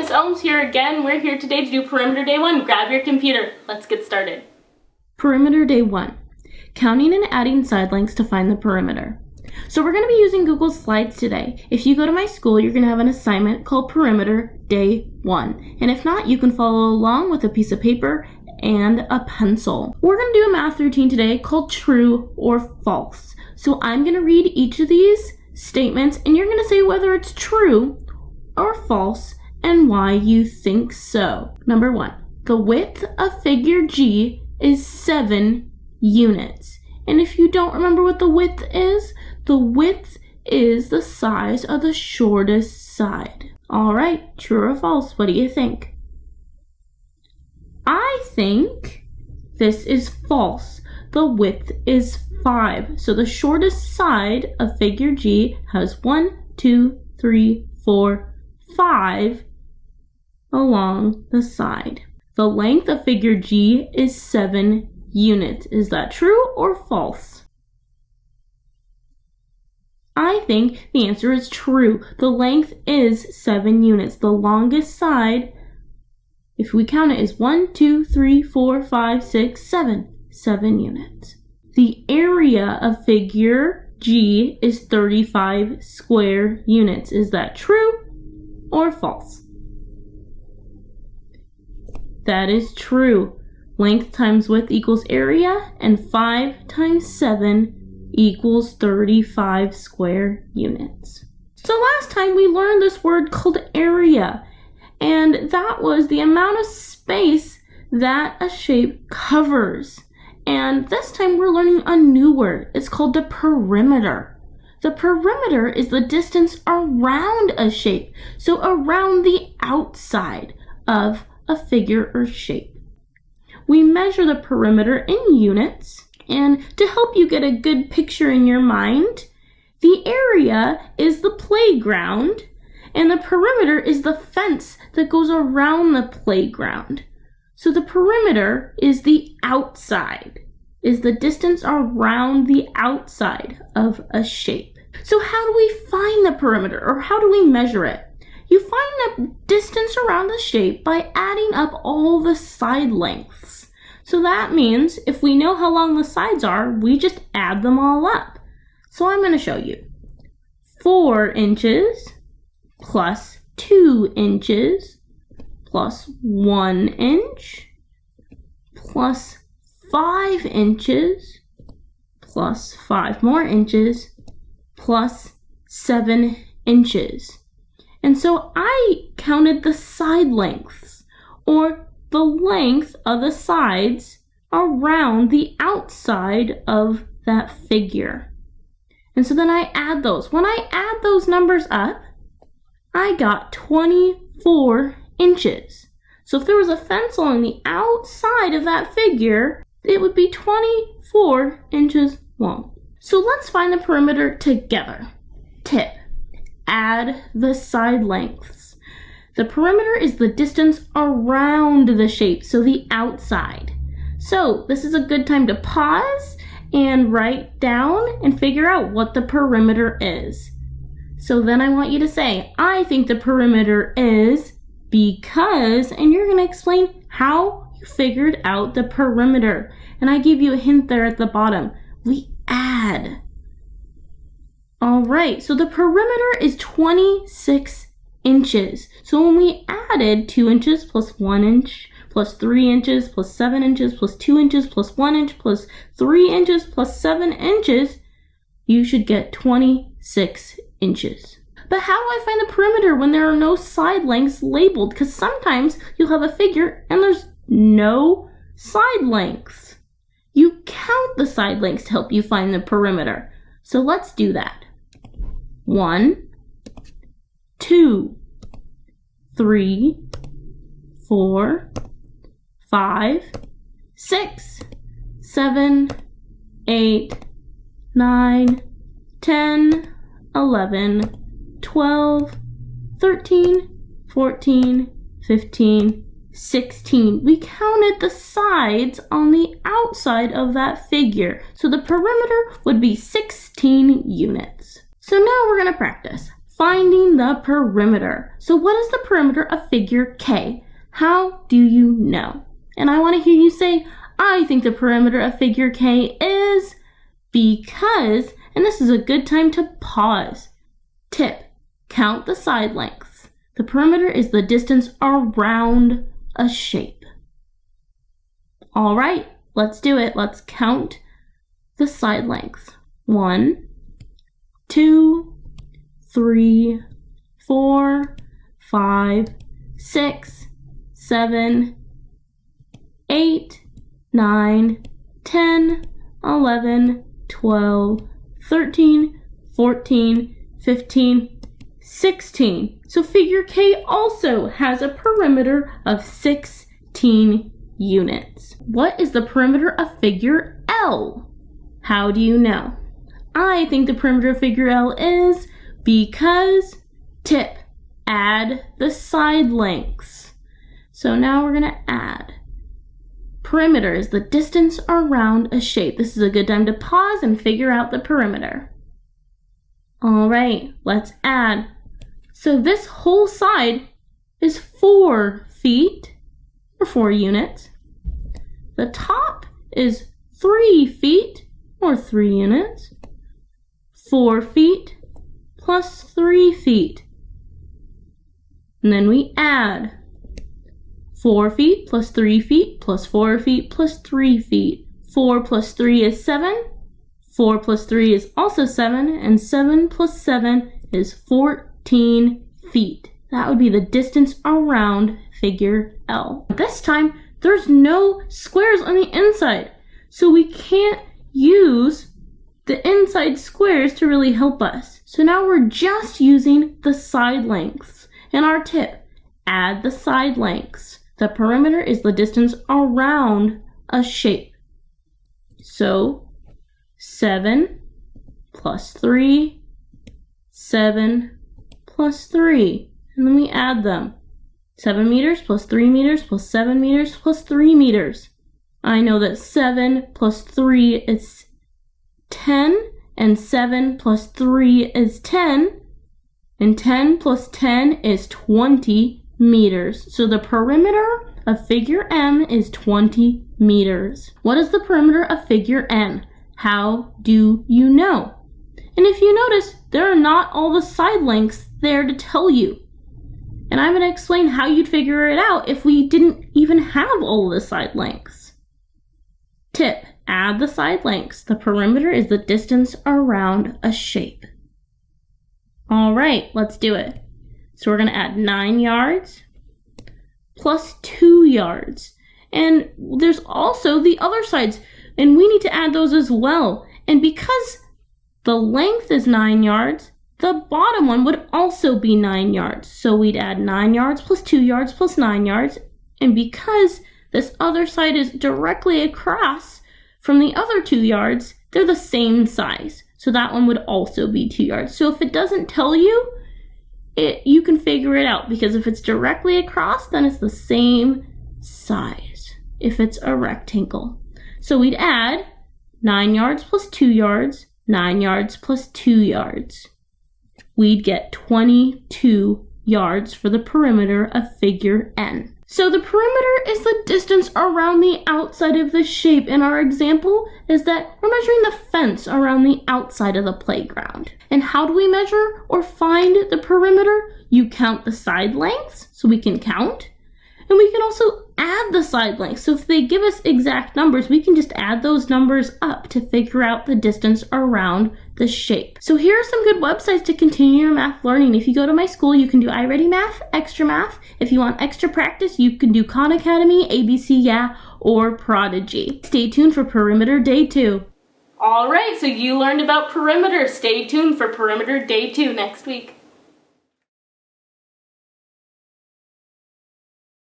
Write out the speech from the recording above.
Miss Elms here again. We're here today to do Perimeter Day 1. Grab your computer. Let's get started. Perimeter Day 1. Counting and adding side lengths to find the perimeter. So we're going to be using Google Slides today. If you go to my school, you're going to have an assignment called Perimeter Day 1. And if not, you can follow along with a piece of paper and a pencil. We're going to do a math routine today called true or false. So I'm going to read each of these statements and you're going to say whether it's true or false and why you think so. Number 1, the width of figure G is 7 units. And if you don't remember what the width is the size of the shortest side. All right, true or false? What do you think? I think this is false. The width is 5. So the shortest side of figure G has 1, 2, 3, 4, 5 along the side. The length of figure G is 7 units. Is that true or false? I think the answer is true. The length is 7 units. The longest side, if we count it, is 1, 2, 3, 4, 5, 6, 7. 7 units. The area of figure G is 35 square units. Is that true or false? That is true. Length times width equals area, and 5 times 7 equals 35 square units. So last time we learned this word called area, and that was the amount of space that a shape covers. And this time we're learning a new word. It's called the perimeter. The perimeter is the distance around a shape, so around the outside of a figure or shape. We measure the perimeter in units, and to help you get a good picture in your mind, the area is the playground, and the perimeter is the fence that goes around the playground. So the perimeter is the outside, is the distance around the outside of a shape. So how do we find the perimeter, or how do we measure it? You find the distance around the shape by adding up all the side lengths. So that means if we know how long the sides are, we just add them all up. So I'm going to show you. 4 inches plus 2 inches plus 1 inch plus 5 inches plus 5 more inches plus 7 inches. And so I counted the side lengths, or the length of the sides around the outside of that figure. And so then I add those. When I add those numbers up, I got 24 inches. So if there was a fence along the outside of that figure, it would be 24 inches long. So let's find the perimeter together. Tip: add the side lengths. The perimeter is the distance around the shape, so the outside. So this is a good time to pause and write down and figure out what the perimeter is. So then I want you to say, I think the perimeter is because, and you're going to explain how you figured out the perimeter. And I gave you a hint there at the bottom. We add. All right, so the perimeter is 26 inches. So when we added 2 inches plus 1 inch plus 3 inches plus 7 inches plus 2 inches plus 1 inch plus 3 inches plus 7 inches, you should get 26 inches. But how do I find the perimeter when there are no side lengths labeled? Because sometimes you'll have a figure and there's no side lengths. You count the side lengths to help you find the perimeter. So let's do that. 1, 2, 3, 4, 5, 6, 7, 8, 9, 10, 11, 12, 13, 14, 15, 16. We counted the sides on the outside of that figure. So the perimeter would be 16 units. So now we're going to practice. finding the perimeter. So what is the perimeter of figure K? How do you know? And I want to hear you say, I think the perimeter of figure K is because, and this is a good time to pause. Tip, count the side lengths. The perimeter is the distance around a shape. All right, let's do it. Let's count the side lengths. 1, 2, 3, 4, 5, 6, 7, 8, 9, 10, 11, 12, 13, 14, 15, 16. So figure K also has a perimeter of 16 units. What is the perimeter of figure L? How do you know? I think the perimeter of figure L is because, tip, add the side lengths. So now we're going to add. Perimeter is the distance around a shape. This is a good time to pause and figure out the perimeter. All right, let's add. So this whole side is 4 feet, or 4 units. The top is 3 feet, or 3 units. 4 feet plus 3 feet. And then we add 4 feet plus 3 feet plus 4 feet plus 3 feet. 4 plus 3 is 7. 4 plus 3 is also 7. And 7 plus 7 is 14 feet. That would be the distance around figure L. This time, there's no squares on the inside. So we can't use the inside squares to really help us. So now we're just using the side lengths. And our tip, add the side lengths. The perimeter is the distance around a shape. So 7 plus 3, 7 plus 3. And then we add them. 7 meters plus 3 meters plus 7 meters plus 3 meters. I know that 7 plus 3 is 10, and 7 plus 3 is 10, and 10 plus 10 is 20 meters. So the perimeter of figure M is 20 meters. What is the perimeter of figure N? How do you know? And if you notice, there are not all the side lengths there to tell you. And I'm going to explain how you'd figure it out if we didn't even have all the side lengths. Tip, add the side lengths. The perimeter is the distance around a shape. All right, let's do it. So we're going to add 9 yards plus 2 yards. And there's also the other sides, and we need to add those as well. And because the length is 9 yards, the bottom one would also be 9 yards. So we'd add 9 yards plus 2 yards plus 9 yards. And because this other side is directly across from the other 2 yards, they're the same size. So that one would also be 2 yards. So if it doesn't tell you, you can figure it out, because if it's directly across, then it's the same size if it's a rectangle. So we'd add 9 yards plus 2 yards, 9 yards plus 2 yards. We'd get 22 yards for the perimeter of figure N. So the perimeter is the distance around the outside of the shape. And our example is that we're measuring the fence around the outside of the playground. And how do we measure or find the perimeter? You count the side lengths, so we can count. And we can also add the side lengths. So if they give us exact numbers, we can just add those numbers up to figure out the distance around the shape. So here are some good websites to continue your math learning. If you go to my school, you can do iReady Math, Extra Math. If you want extra practice, you can do Khan Academy, ABC Yeah, or Prodigy. Stay tuned for Perimeter Day 2. All right, so you learned about perimeter. Stay tuned for Perimeter Day 2 next week.